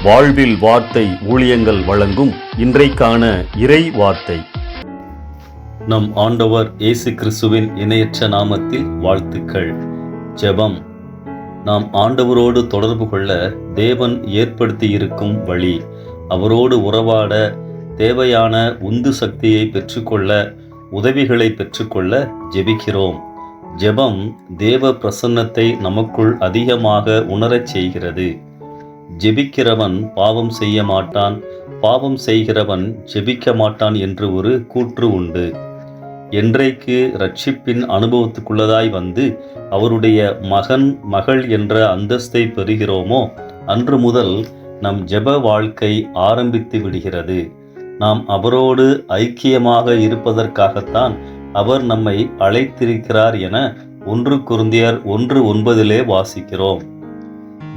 வாழ்வில் வார்த்தை ஊழியங்கள் வழங்கும் இன்றைக்கான இறை வார்த்தை. நம் ஆண்டவர் இயேசு கிறிஸ்துவின் இணையற்ற நாமத்தில் வாழ்த்துக்கள். ஜெபம். நாம் ஆண்டவரோடு தொடர்பு கொள்ள தேவன் ஏற்படுத்தி இருக்கும் வழி. அவரோடு உறவாட தேவையான உந்து சக்தியை பெற்றுக்கொள்ள, உதவிகளை பெற்றுக்கொள்ள ஜெபிக்கிறோம். ஜெபம் தேவ பிரசன்னத்தை நமக்குள் அதிகமாக உணரச் செய்கிறது. ஜெபிக்கிறவன் பாவம் செய்ய மாட்டான், பாவம் செய்கிறவன் ஜெபிக்க மாட்டான் என்று ஒரு கூற்று உண்டு. என்றைக்கு இரட்சிப்பின் அனுபவத்துக்குள்ளதாய் வந்து அவருடைய மகன் மகள் என்ற அந்தஸ்தை பெறுகிறோமோ அன்று முதல் நம் ஜெப வாழ்க்கை ஆரம்பித்து விடுகிறது. நாம் அவரோடு ஐக்கியமாக இருப்பதற்காகத்தான் அவர் நம்மை அழைத்திருக்கிறார் என 1 கொரிந்தியர் 1:9 வாசிக்கிறோம்.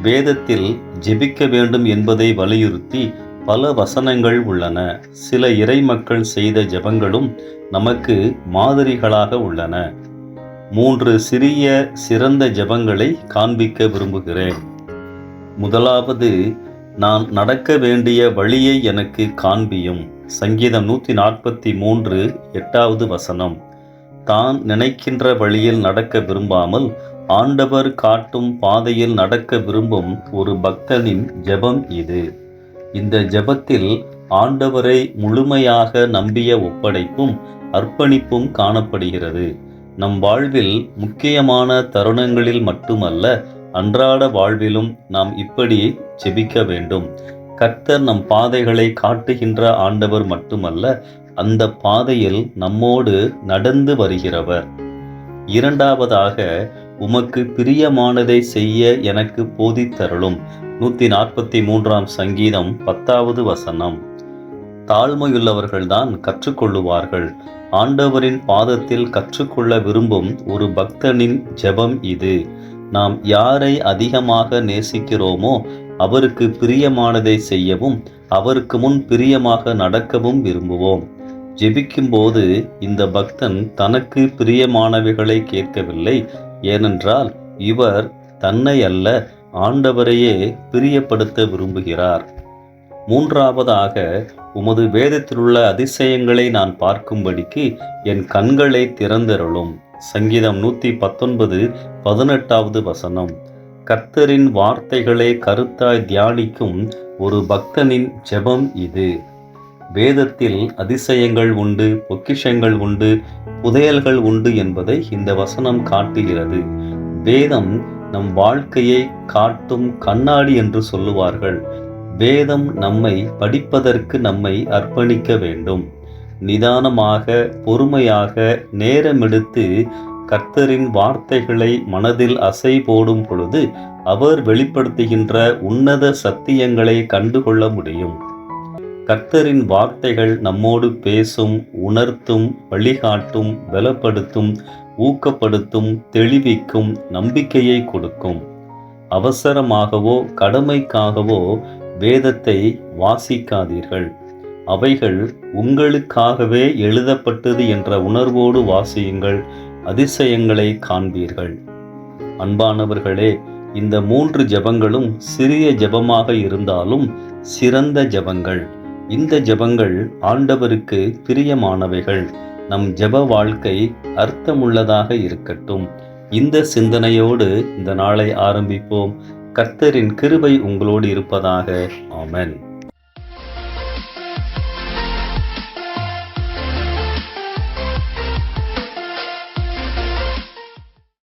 வேதத்தில் ஜெபிக்க வேண்டும் என்பதை வலியுறுத்தி பல வசனங்கள் உள்ளன. சில இறை மக்கள் செய்த ஜெபங்களும் நமக்கு மாதிரிகளாக உள்ளன. 3 சிறிய சிறந்த ஜெபங்களை காண்பிக்க விரும்புகிறேன். முதலாவது, நான் நடக்க வேண்டிய வழியை எனக்கு காண்பியும். சங்கீதம் 143:8 தான் நினைக்கின்ற வழியில் நடக்க விரும்பாமல் ஆண்டவர் காட்டும் பாதையில் நடக்க விரும்பும் ஒரு பக்தனின் ஜெபம் இது. இந்த ஜெபத்தில் ஆண்டவரை முழுமையாக நம்பிய ஒப்படைப்பும் அர்ப்பணிப்பும் காணப்படுகிறது. நம் வாழ்வில் முக்கியமான தருணங்களில் மட்டுமல்ல, அன்றாட வாழ்விலும் நாம் இப்படி ஜெபிக்க வேண்டும். கர்த்தர் நம் பாதைகளை காட்டுகின்ற ஆண்டவர் மட்டுமல்ல, அந்த பாதையில் நம்மோடு நடந்து வருகிறவர். இரண்டாவதாக, உமக்கு பிரியமானதை செய்ய எனக்கு போதித்தருளும். 143 சங்கீதம் 10 தாழ்மையுள்ளவர்கள்தான் கற்றுக்கொள்ளுவார்கள். ஆண்டவரின் பாதத்தில் கற்றுக்கொள்ள விரும்பும் ஒரு பக்தனின் ஜெபம் இது. நாம் யாரை அதிகமாக நேசிக்கிறோமோ அவருக்கு பிரியமானதை செய்யவும் அவருக்கு முன் பிரியமாக நடக்கவும் விரும்புவோம். ஜெபிக்கும்போது இந்த பக்தன் தனக்கு பிரியமானவைகளை கேட்கவில்லை. ஏனென்றால் இவர் தன்னை அல்ல, ஆண்டவரையே பிரியப்படுத்த விரும்புகிறார். மூன்றாவதாக, உமது வேதத்திலுள்ள அதிசயங்களை நான் பார்க்கும்படிக்கு என் கண்களை திறந்தருளும். சங்கீதம் 119:18 கர்த்தரின் வார்த்தைகளை கருத்தாய் தியானிக்கும் ஒரு பக்தனின் ஜெபம் இது. வேதத்தில் அதிசயங்கள் உண்டு, பொக்கிஷங்கள் உண்டு, புதையல்கள் உண்டு என்பதை இந்த வசனம் காட்டுகிறது. வேதம் நம் வாழ்க்கையை காட்டும் கண்ணாடி என்று சொல்லுவார்கள். வேதம் நம்மை படிப்பதற்கு நம்மை அர்ப்பணிக்க வேண்டும். நிதானமாக, பொறுமையாக, நேரமெடுத்து கர்த்தரின் வார்த்தைகளை மனதில் அசை போடும் பொழுது அவர் வெளிப்படுத்துகின்ற உன்னத சத்தியங்களை கண்டுகொள்ள முடியும். கர்த்தரின் வார்த்தைகள் நம்மோடு பேசும், உணர்த்தும், வழிகாட்டும், பலப்படுத்தும், ஊக்கப்படுத்தும், தெளிவிக்கும், நம்பிக்கையை கொடுக்கும். அவசரமாகவோ கடமைக்காகவோ வேதத்தை வாசிக்காதீர்கள். அவைகள் உங்களுக்காகவே எழுதப்பட்டது என்ற உணர்வோடு வாசியுங்கள். அதிசயங்களை காண்பீர்கள். அன்பானவர்களே, இந்த 3 ஜெபங்களும் சிறிய ஜெபமாக இருந்தாலும் சிறந்த ஜெபங்கள். இந்த ஜெபங்கள் ஆண்டவருக்கு பிரியமானவைகள். நம் ஜெப வாழ்க்கை அர்த்தமுள்ளதாக இருக்கட்டும். இந்த சிந்தனையோடு இந்த நாளை ஆரம்பிப்போம். கர்த்தரின் கிருபை உங்களோடு இருப்பதாக. ஆமென்.